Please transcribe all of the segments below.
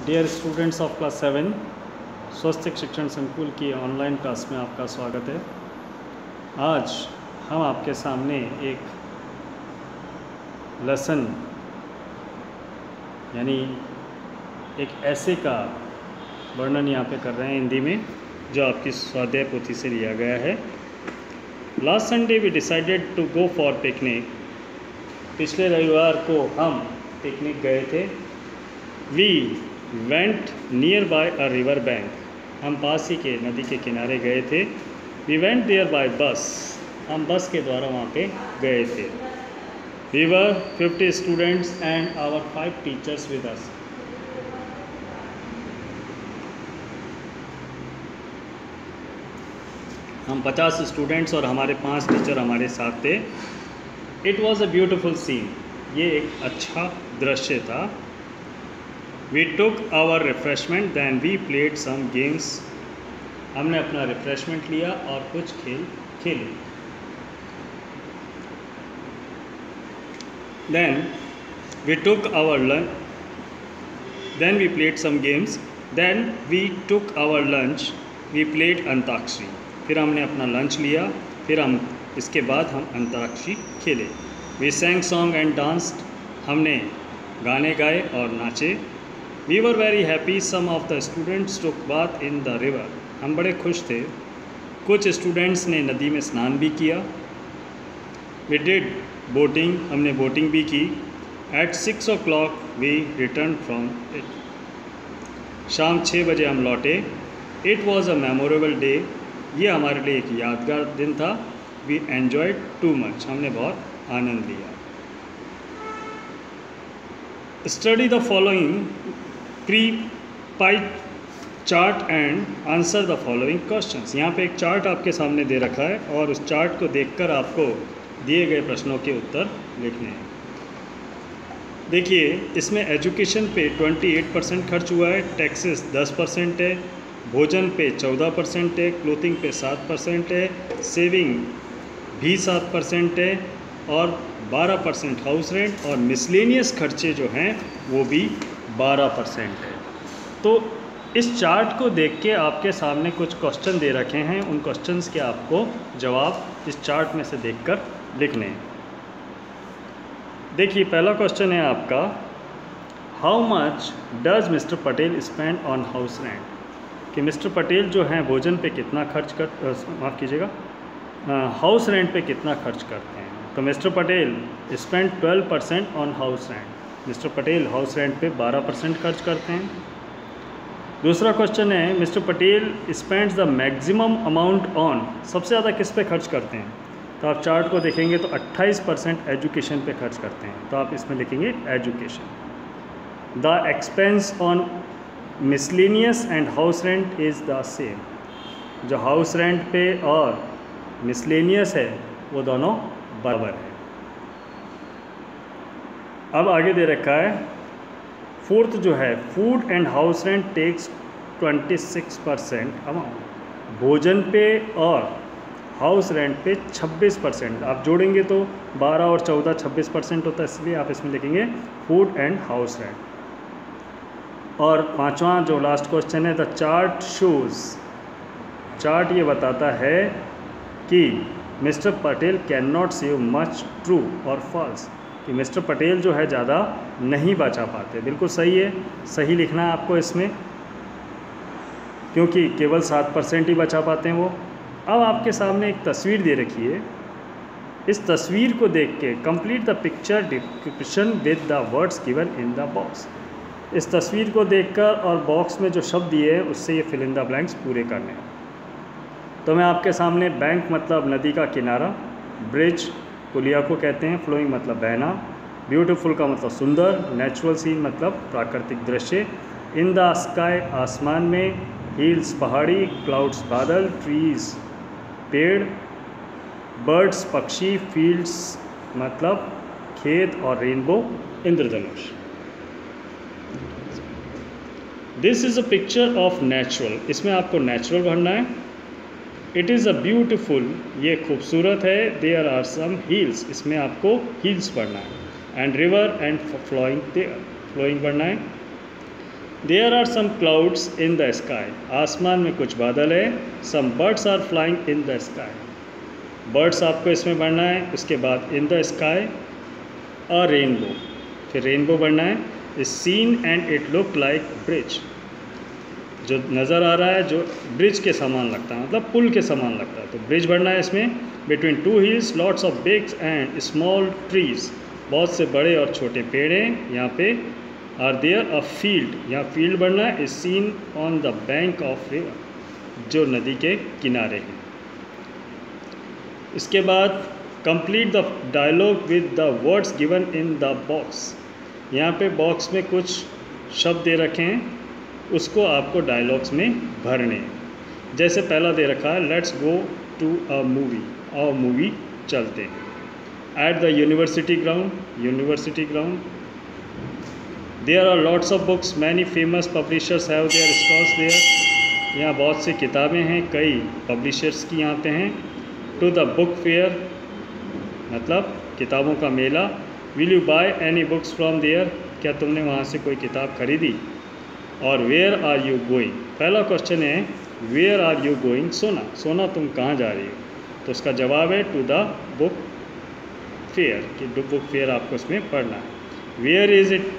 Dear students of class 7, स्वस्तिक शिक्षण संकुल की ऑनलाइन क्लास में आपका स्वागत है। आज हम आपके सामने एक लेसन यानी एक ऐसे का वर्णन यहाँ पे कर रहे हैं हिंदी में, जो आपकी स्वाध्याय पोथी से लिया गया है। Last Sunday we decided to go for picnic. पिछले रविवार को हम पिकनिक गए थे। We went near by a river bank. हम पास ही के नदी के किनारे गए थे। वी वेंट देयर बाय बस। हम बस के द्वारा वहाँ पे गए थे। We were 50 students and our 5 teachers with us. हम 50 स्टूडेंट्स और हमारे 5 टीचर हमारे साथ थे। It was a beautiful scene. ये एक अच्छा दृश्य था। We took our refreshment then we played some games. हमने अपना रिफ्रेशमेंट लिया और कुछ खेल खेले। Then we took our lunch. Then we played some games. Then we took our lunch. We played antakshari. फिर हमने अपना लंच लिया। फिर इसके बाद हम अंताक्षरी खेले। We sang song and danced. हमने गाने गाए और नाचे। We were very happy. Some of the students took bath in the river. हम बड़े खुश थे। कुछ स्टूडेंट्स ने नदी में स्नान भी किया। We did boating. हमने बोटिंग भी की। At 6 o'clock we return from it. शाम 6 बजे हम लौटे। It was a memorable day. ये हमारे लिए एक यादगार दिन था। We enjoyed too much. हमने बहुत आनंद लिया। Study the following pre pie chart and answer the following questions. यहाँ पे एक चार्ट आपके सामने दे रखा है और उस चार्ट को देखकर आपको दिए गए प्रश्नों के उत्तर लिखने हैं। देखिए, इसमें एजुकेशन पे 28% खर्च हुआ है, टैक्सेस 10% है, भोजन पे 14% है, क्लोथिंग पे 7% है, सेविंग भी 7% है और 12% हाउस रेंट और मिसलेनियस खर्चे जो हैं वो भी 12% है। तो इस चार्ट को देख के आपके सामने कुछ क्वेश्चन दे रखे हैं। उन क्वेश्चंस के आपको जवाब इस चार्ट में से देखकर लिखने हैं। देखिए, पहला क्वेश्चन है आपका, how much does mister Patel spend on house rent. कि मिस्टर पटेल जो हैं भोजन पे कितना खर्च माफ़ कीजिएगा, हाउस रेंट पे कितना खर्च करते हैं। तो mister Patel spend 12% on house rent. Mister Patel house rent पे 12% खर्च करते हैं। दूसरा क्वेश्चन है, mister Patel spends the maximum amount on. सबसे ज़्यादा किस पे खर्च करते हैं। तो आप चार्ट को देखेंगे तो 28% एजुकेशन पे खर्च करते हैं। तो आप इसमें लिखेंगे education. The expense on miscellaneous and house rent is the same. जो हाउस रेंट पे और मिसलेनियस है वो दोनों बराबर है। अब आगे दे रखा है, फोर्थ जो है, food and house rent tax 26% amount. भोजन पे और हाउस रेंट पे 26%। आप जोड़ेंगे तो 12 और 14 26% होता है, इसलिए आप इसमें लिखेंगे फूड एंड हाउस रेंट। और पांचवा जो लास्ट क्वेश्चन है, द चार्ट शोज़। चार्ट ये बताता है कि mister Patel can not save much, true और फॉल्स। कि मिस्टर पटेल जो है ज़्यादा नहीं बचा पाते। बिल्कुल सही है, सही लिखना है आपको इसमें, क्योंकि केवल 7% ही बचा पाते हैं वो। अब आपके सामने एक तस्वीर दे रखी है। इस तस्वीर को देख के complete the picture description with the words given in the box. इस तस्वीर को देखकर और बॉक्स में जो शब्द दिए हैं उससे ये फिल इन द ब्लैंक्स पूरे करने हैं। तो मैं आपके सामने बैंक मतलब नदी का किनारा, ब्रिज पुलिया को कहते हैं, फ्लोइंग मतलब बहना, ब्यूटीफुल का मतलब सुंदर, नेचुरल सीन मतलब प्राकृतिक दृश्य, इन द स्काई आसमान में, हिल्स पहाड़ी, क्लाउड्स बादल, ट्रीज पेड़, बर्ड्स पक्षी, फील्ड्स मतलब खेत और rainbow Indradhanush. This is a picture of natural. इसमें आपको नेचुरल भरना है। इट इज़ अ ब्यूटिफुल, ये खूबसूरत है। देयर आर सम हिल्स, इसमें आपको हिल्स पढ़ना है। And river and flowing there, flowing पढ़ना है। There are some clouds in the sky, आसमान में कुछ बादल है। Some birds are flying in the sky, birds आपको इसमें बढ़ना है। उसके बाद in the sky a rainbow, फिर रेनबो बढ़ना है। Is seen and it look like bridge, जो नज़र आ रहा है जो ब्रिज के समान लगता है, मतलब पुल के समान लगता है, तो ब्रिज बढ़ना है इसमें। Between two hills lots of big and small trees, बहुत से बड़े और छोटे पेड़ हैं यहाँ पे। आर देयर अ फील्ड, यहाँ फील्ड बढ़ना है। Is seen on the bank of river, जो नदी के किनारे है। इसके बाद complete the dialogue with the words given in the box, यहाँ पे बॉक्स में कुछ शब्द दे रखे हैं, उसको आपको डायलॉग्स में भरने हैं। जैसे पहला दे रखा है let's go to a movie, और मूवी चलते हैं। At the university ground, university ground. There are lots of books, many famous publishers have their stalls there, यहाँ बहुत सी किताबें हैं, कई पब्लिशर्स की यहाँ पे हैं। टू द बुक फेयर, मतलब किताबों का मेला। Will you buy any books from there, क्या तुमने वहाँ से कोई किताब खरीदी। और वेयर आर यू गोइंग, पहला क्वेश्चन है where are you going Sona, Sona तुम कहाँ जा रही हो, तो उसका जवाब है टू द बुक फेयर, कि बुक फेयर आपको इसमें पढ़ना है। वेयर इज़ इट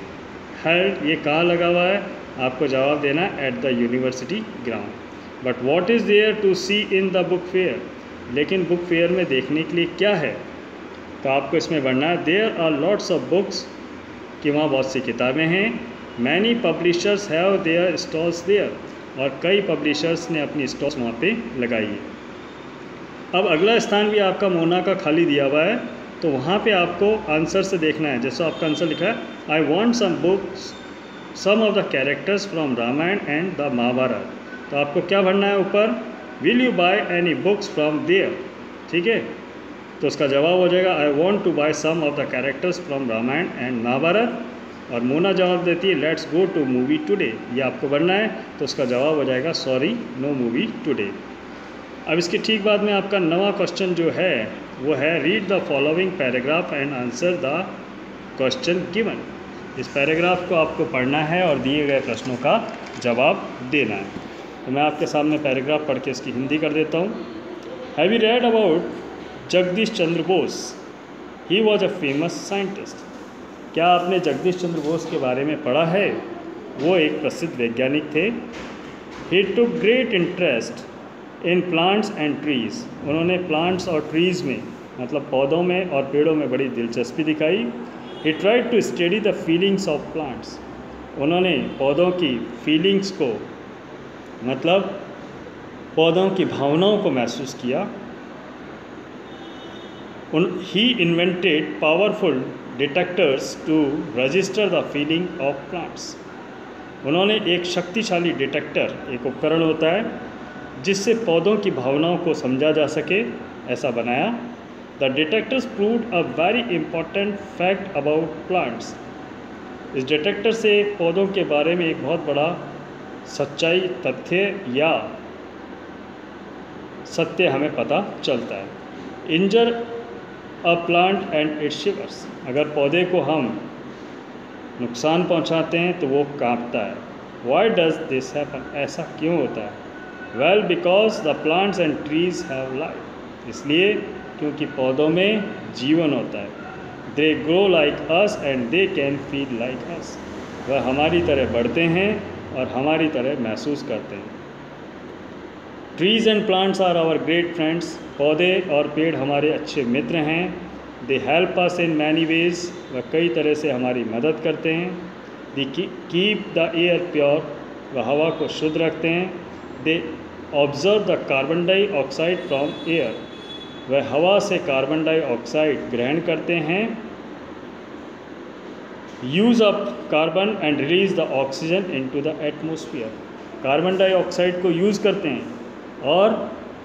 हेल्ड, ये कहाँ लगा हुआ है, आपको जवाब देना है at the university ground. But what is there to see in the book fair, लेकिन बुक फेयर में देखने के लिए क्या है, तो आपको इसमें बढ़ना है there are lots of books, कि वहाँ बहुत सी किताबें हैं। Many publishers have their stalls there, और कई पब्लिशर्स ने अपनी स्टॉल्स वहाँ पे लगाई है। अब अगला स्थान भी आपका मोना का खाली दिया हुआ है, तो वहाँ पे आपको आंसर से देखना है। जैसा आपका आंसर लिखा है I want some books some of the characters from Ramayana and the Mahabharata, तो आपको क्या भरना है ऊपर, will you buy any books from there, ठीक है, तो उसका जवाब हो जाएगा I want to buy some of the characters from Ramayana and Mahabharata. और मोना जवाब देती है let's go to movie today, ये आपको बनना है, तो उसका जवाब हो जाएगा सॉरी नो मूवी टुडे। अब इसके ठीक बाद में आपका नवा क्वेश्चन जो है वो है read the following paragraph and answer the question given, इस पैराग्राफ को आपको पढ़ना है और दिए गए प्रश्नों का जवाब देना है। तो मैं आपके सामने पैराग्राफ पढ़ के इसकी हिंदी कर देता हूँ। Have you read about Jagdish Chandra Bose, he was a famous scientist, क्या आपने जगदीश चंद्र बोस के बारे में पढ़ा है, वो एक प्रसिद्ध वैज्ञानिक थे। He took great interest in plants and trees, उन्होंने प्लांट्स और ट्रीज़ में, मतलब पौधों में और पेड़ों में बड़ी दिलचस्पी दिखाई। He tried to study the feelings of plants, उन्होंने पौधों की फीलिंग्स को, मतलब पौधों की भावनाओं को महसूस किया। He invented powerful detectors to register the feeling of plants, उन्होंने एक शक्तिशाली डिटेक्टर, एक उपकरण होता है जिससे पौधों की भावनाओं को समझा जा सके, ऐसा बनाया। The detectors proved a very important fact about plants, इस डिटेक्टर से पौधों के बारे में एक बहुत बड़ा सच्चाई, तथ्य या सत्य हमें पता चलता है। Injure a plant and it shivers, अगर पौधे को हम नुकसान पहुंचाते हैं तो वो कांपता है। वाई डज दिस हैपन, ऐसा क्यों होता है। Well because the plants and trees have life, इसलिए क्योंकि पौधों में जीवन होता है। They grow like us and they can feel like us, वह हमारी तरह बढ़ते हैं और हमारी तरह महसूस करते हैं। Trees and plants are our great friends, पौधे और पेड़ हमारे अच्छे मित्र हैं। They help us in many ways, वह कई तरह से हमारी मदद करते हैं। They keep the air pure, वह हवा को शुद्ध रखते हैं। They observe the carbon dioxide from air, वह हवा से कार्बन डाइऑक्साइड ग्रहण करते हैं। Use up carbon and release the oxygen into the atmosphere, carbon dioxide को यूज़ करते हैं और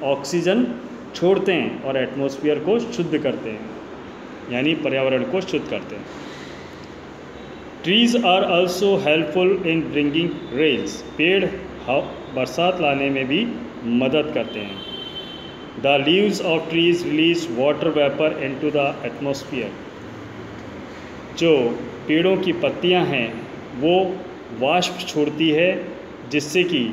ऑक्सीजन छोड़ते हैं और एटमॉस्फेयर को शुद्ध करते हैं, यानी पर्यावरण को शुद्ध करते हैं। Trees are also helpful in bringing rains, पेड़ बरसात लाने में भी मदद करते हैं। The leaves of trees release water vapour into the atmosphere, जो पेड़ों की पत्तियां हैं वो वाष्प छोड़ती है जिससे कि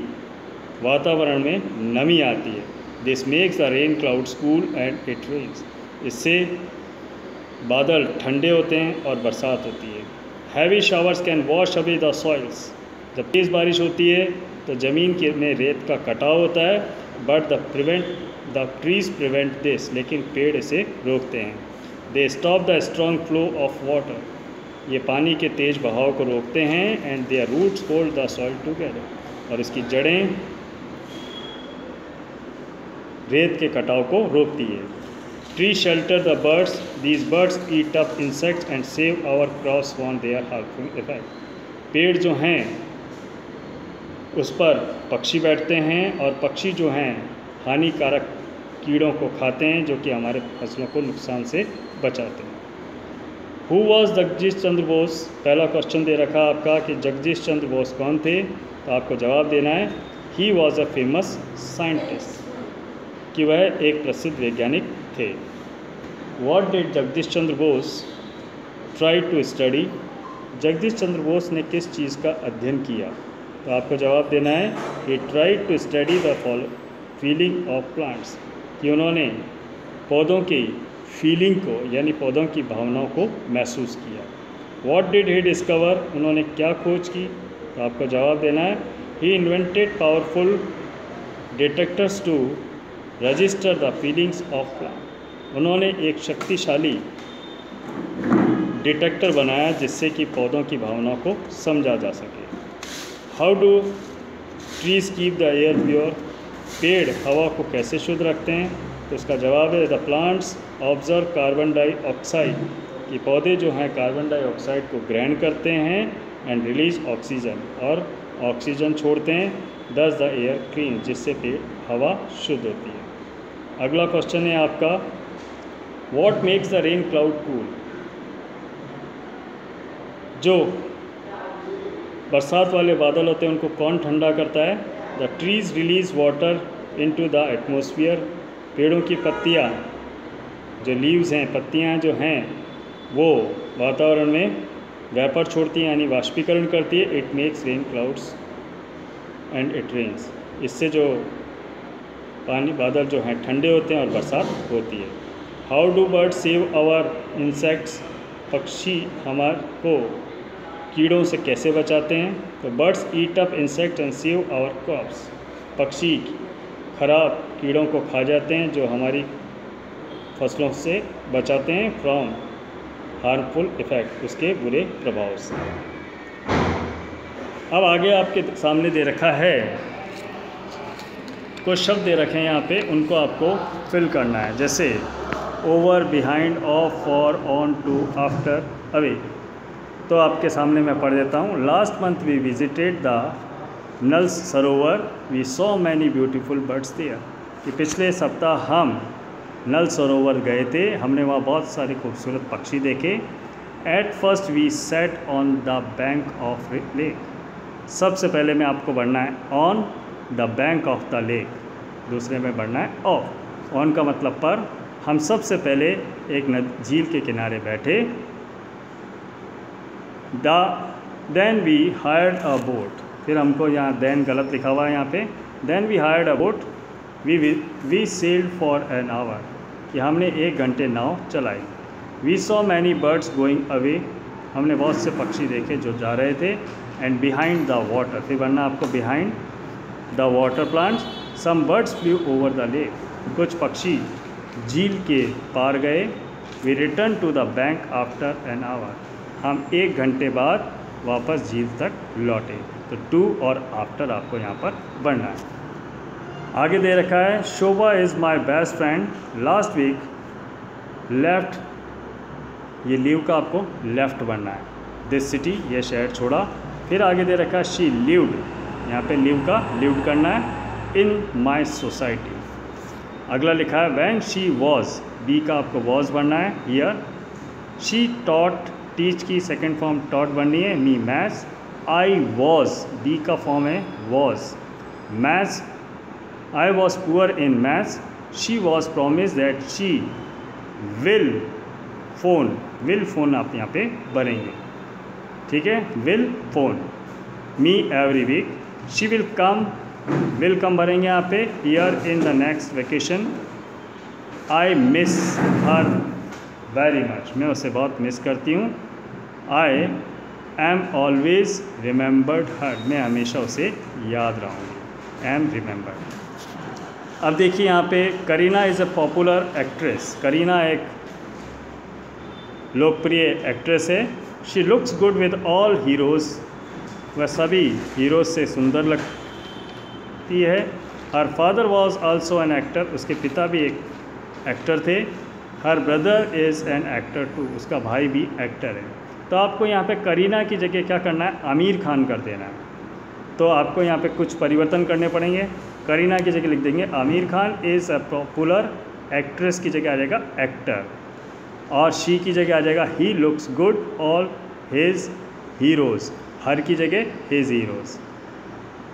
वातावरण में नमी आती है। This makes the rain clouds cool and it rains. इससे बादल ठंडे होते हैं और बरसात होती है। Heavy showers can wash away the soils. जब तेज़ बारिश होती है तो ज़मीन के में रेत का कटाव होता है, but the trees prevent this, लेकिन पेड़ इसे रोकते हैं। They stop the strong flow of water. ये पानी के तेज़ बहाव को रोकते हैं। And their roots hold the soil together, और इसकी जड़ें रेत के कटाव को रोकती है। Tree shelter the birds, these birds eat up insects and save our crops from their harmful effect. पेड़ जो हैं उस पर पक्षी बैठते हैं, और पक्षी जो हैं हानिकारक कीड़ों को खाते हैं जो कि हमारे फसलों को नुकसान से बचाते हैं। Who was Jagdish Chandra Bose? पहला क्वेश्चन दे रखा आपका कि जगदीश चंद्र बोस कौन थे, तो आपको जवाब देना है he was a famous scientist, कि वह एक प्रसिद्ध वैज्ञानिक थे। What did Jagdish Chandra Bose try to study? Jagdish Chandra Bose ने किस चीज़ का अध्ययन किया, तो आपको जवाब देना है he try to study the feeling of plants, कि उन्होंने पौधों की फीलिंग को यानी पौधों की भावनाओं को महसूस किया। What did he discover? उन्होंने क्या खोज की, तो आपको जवाब देना है he invented powerful detectors to register the feelings of plant. उन्होंने एक शक्तिशाली डिटेक्टर बनाया जिससे कि पौधों की भावनाओं को समझा जा सके। How do trees keep the air pure? पेड़ हवा को कैसे शुद्ध रखते हैं, तो उसका जवाब है the plants observe carbon dioxide, कि पौधे जो हैं कार्बन डाइऑक्साइड को ग्रहण करते हैं एंड रिलीज ऑक्सीजन, और ऑक्सीजन छोड़ते हैं, दस द एयर क्लीन, जिससे पेड़ हवा शुद्ध होती है। अगला क्वेश्चन है आपका what makes the rain cloud cool? जो बरसात वाले बादल होते हैं उनको कौन ठंडा करता है? The trees release water into the atmosphere. पेड़ों की पत्तियाँ जो लीव्स हैं, पत्तियाँ जो हैं वो वातावरण में वेपर छोड़ती हैं यानी वाष्पीकरण करती है। It makes rain clouds and it rains. इससे जो पानी बादल जो हैं ठंडे होते हैं और बरसात होती है। How do bird save our insects? पक्षी हमारे को कीड़ों से कैसे बचाते हैं? तो birds eat up insect and save our crops. पक्षी खराब कीड़ों को खा जाते हैं जो हमारी फसलों से बचाते हैं फ्रॉम हार्मफुल इफ़ेक्ट, उसके बुरे प्रभाव से। अब आगे आपके सामने दे रखा है, कुछ शब्द दे रखे हैं यहाँ पे, उनको आपको फिल करना है, जैसे over, behind, off, for, on, to, after, away. तो आपके सामने मैं पढ़ देता हूँ। Last month we visited the Nal Sarovar, we saw many beautiful birds there. कि पिछले सप्ताह हम नल सरोवर गए थे, हमने वहाँ बहुत सारे खूबसूरत पक्षी देखे। At first we set on the bank of lake. सबसे पहले में आपको बढ़ना है on the bank of the lake, दूसरे में बढ़ना है ऑफ। ऑन का मतलब पर। हम सबसे पहले एक झील के किनारे बैठे। Then we hired a boat. फिर हमको यहाँ देन गलत लिखा हुआ है यहाँ पे। Then we hired a boat, we sailed for an hour, कि हमने 1 घंटे नाव चलाई। We saw many birds going away, हमने बहुत से पक्षी देखे जो जा रहे थे। एंड बिहाइंड द वाटर, फिर बनना आपको behind the water plants, some birds flew over the lake, कुछ पक्षी झील के पार गए। We return to the bank after an hour, हम 1 घंटे बाद वापस झील तक लौटे। तो टू और आफ्टर आपको यहाँ पर बढ़ना है। आगे दे रखा है Shobha is my best friend, last week left, ये लीव का आपको लेफ्ट बनना है। दिस सिटी, ये शहर छोड़ा। फिर आगे दे रखा है शी लिव्ड, यहाँ पे लिव का लिव्ड करना है। इन माई सोसाइटी। अगला लिखा है व्हेन शी वॉज, बी का आपको वॉज बनना है हियर। शी टॉट, टीच की सेकेंड फॉर्म टॉट बननी है। Me maths, I was, be का फॉर्म है was, maths, I was poor in maths. She was promise that she will phone, will phone आप यहाँ पे भरेंगे, ठीक है, will phone. Me every week. She will come भरेंगे यहाँ पे year in the next vacation. I miss her very much, मैं उसे बहुत मिस करती हूँ। I am always remembered her, मैं हमेशा उसे याद रहूँगी। Am remembered. अब देखिए यहाँ पे Kareena is a popular actress. Kareena एक लोकप्रिय एक्ट्रेस है। She looks good with all heroes, वह सभी हीरोज़ से सुंदर लगती है। Her father was also an actor, उसके पिता भी एक एक्टर थे। Her brother is an actor too, उसका भाई भी एक्टर है। तो आपको यहाँ पे करीना की जगह क्या करना है, आमिर खान कर देना है। तो आपको यहाँ पे कुछ परिवर्तन करने पड़ेंगे। करीना की जगह लिख देंगे Aamir Khan is a popular actress की जगह आ जाएगा एक्टर, और शी की जगह आ जाएगा he looks good all his heroes, her की जगह हिज हीरोज़,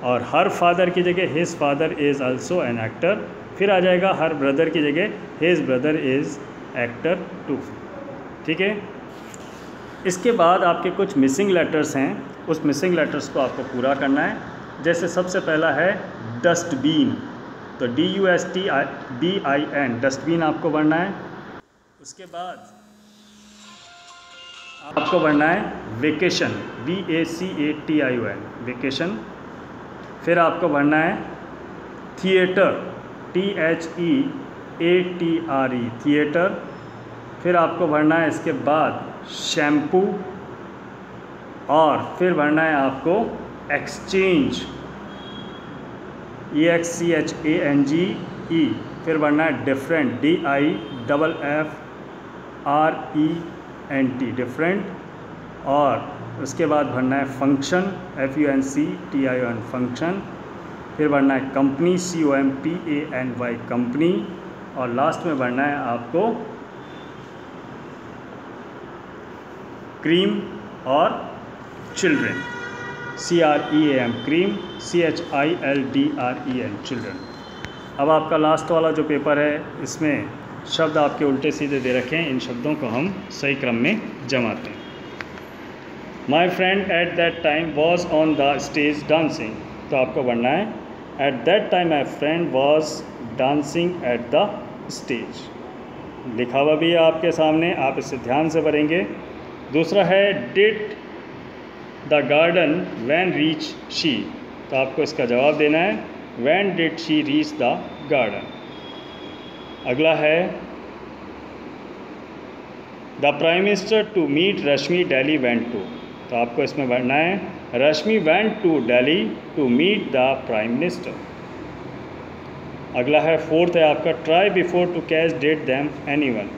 और हर फादर की जगह his father is also an actor. फिर आ जाएगा हर ब्रदर की जगह his brother is actor too. ठीक है। इसके बाद आपके कुछ मिसिंग लेटर्स हैं, उस मिसिंग लेटर्स को आपको पूरा करना है। जैसे सबसे पहला है डस्टबिन, तो DUSTBIN, डस्टबिन आपको भरना है। उसके बाद आपको भरना है वेकेशन, VACATION, वेकेशन। फिर आपको भरना है थिएटर, THEATRE, थिएटर। फिर आपको भरना है इसके बाद शैम्पू, और फिर भरना है आपको एक्सचेंज, EXCHANGE। फिर भरना है डिफरेंट, DIFFRENT, डिफरेंट। और उसके बाद भरना है फंक्शन, FUNCTION, फंक्शन। फिर भरना है कंपनी, COMPANY, कंपनी। और लास्ट में भरना है आपको क्रीम और children, CREAM, cream, CHILDREN, children. अब आपका लास्ट वाला जो पेपर है, इसमें शब्द आपके उल्टे सीधे दे रखे हैं, इन शब्दों को हम सही क्रम में जमाते हैं। My friend at that time was on the stage dancing, तो आपको भरना है at that time my friend was dancing at the stage. लिखा हुआ भी है आपके सामने, आप इसे ध्यान से भरेंगे। दूसरा है did the garden when reach she, तो आपको इसका जवाब देना है when did she reach the garden. अगला है the prime minister to meet Rashmi Delhi went to, तो आपको इसमें भरना है Rashmi went to Delhi to meet the prime minister. अगला है फोर्थ है आपका try before to catch did them anyone,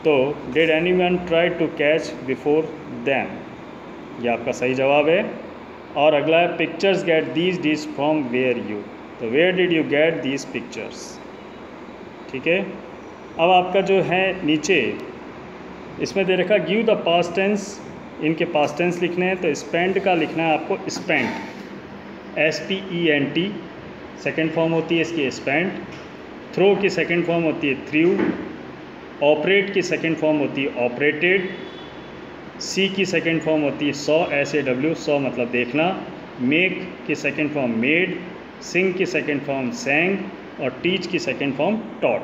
तो did anyone try to catch before them, ये आपका सही जवाब है। और अगला है pictures get these dish from where you, तो where did you get these pictures. ठीक है। अब आपका जो है नीचे इसमें दे रखा गिव द पास्ट टेंस, इनके पास्ट टेंस लिखने हैं, तो स्पेंड का लिखना है आपको स्पेंट, SPENT, सेकेंड फॉर्म होती है इसकी स्पेंट। थ्रो की सेकेंड फॉर्म होती है थ्रू। ऑपरेट की सेकेंड फॉर्म होती है ऑपरेटेड। सी की सेकेंड फॉर्म होती है सॉ, SAW, सॉ मतलब देखना। मेक की सेकेंड फॉर्म मेड। सिंग की सेकेंड फॉर्म सेंग, और टीच की सेकेंड फॉर्म टॉट।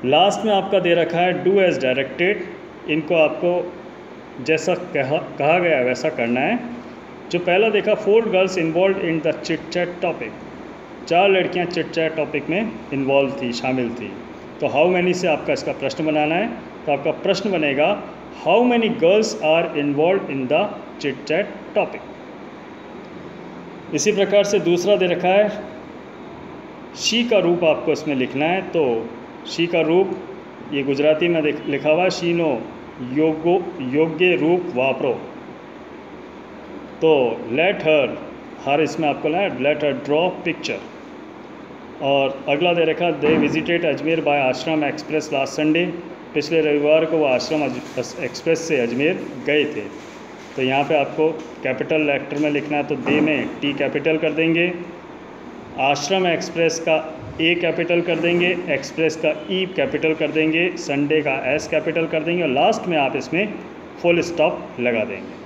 लास्ट में आपका दे रखा है डू एज डायरेक्टेड, इनको आपको जैसा कहा गया वैसा करना है। जो पहला देखा 4 girls involve in the chit chat topic, 4 लड़कियां चिट चैट टॉपिक में इन्वॉल्व थी, शामिल थी। तो हाउ मैनी से आपका इसका प्रश्न बनाना है, तो आपका प्रश्न बनेगा how many girls are involve in the chit chat topic. इसी प्रकार से दूसरा दे रखा है शी का रूप आपको इसमें लिखना है, तो शी का रूप ये गुजराती में लिखा हुआ शीनो योग्य रूप वापरो, तो लेट हर इसमें आपको लेट हर ड्रॉ पिक्चर। और अगला दे रखा दे विजिटेड अजमेर बाय आश्रम एक्सप्रेस लास्ट संडे, पिछले रविवार को वो आश्रम एक्सप्रेस से अजमेर गए थे। तो यहाँ पे आपको कैपिटल लेटर में लिखना है, तो दे में T कैपिटल कर देंगे, आश्रम एक्सप्रेस का A कैपिटल कर देंगे, एक्सप्रेस का E कैपिटल कर देंगे, संडे का S कैपिटल कर देंगे, और लास्ट में आप इसमें फुल स्टॉप लगा देंगे।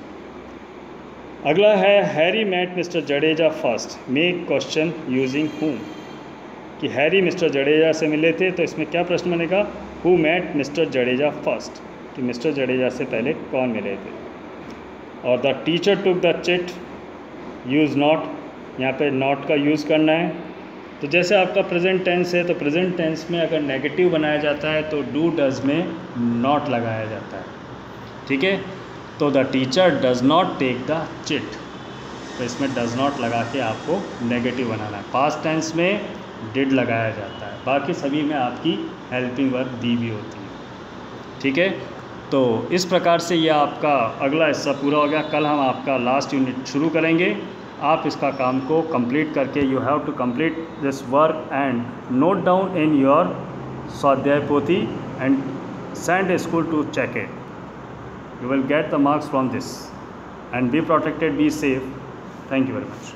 अगला है Harry met mister Jadeja first, make question using whom, कि हैरी मिस्टर जडेजा से मिले थे, तो इसमें क्या प्रश्न बनेगा, who met mister Jadeja first, कि मिस्टर जडेजा से पहले कौन मिले थे। और the teacher took the chit, use not, यहाँ पे नॉट का यूज़ करना है। तो जैसे आपका प्रेजेंट टेंस है, तो प्रेजेंट टेंस में अगर नेगेटिव बनाया जाता है तो डू डज में नॉट लगाया जाता है, ठीक है। तो the teacher does not take the chit, तो इसमें डज नॉट लगा के आपको नेगेटिव बनाना है। पास्ट टेंस में डिड लगाया जाता है, बाकी सभी में आपकी हेल्पिंग वर्ब दी भी होती है, ठीक है। तो इस प्रकार से ये आपका अगला हिस्सा पूरा हो गया। कल हम आपका लास्ट यूनिट शुरू करेंगे। आप इसका काम को कंप्लीट करके, you have to complete this work and note down in your स्वाध्याय पोथी and send a school to check it. You will get the marks from this, and be protected, be safe. Thank you very much.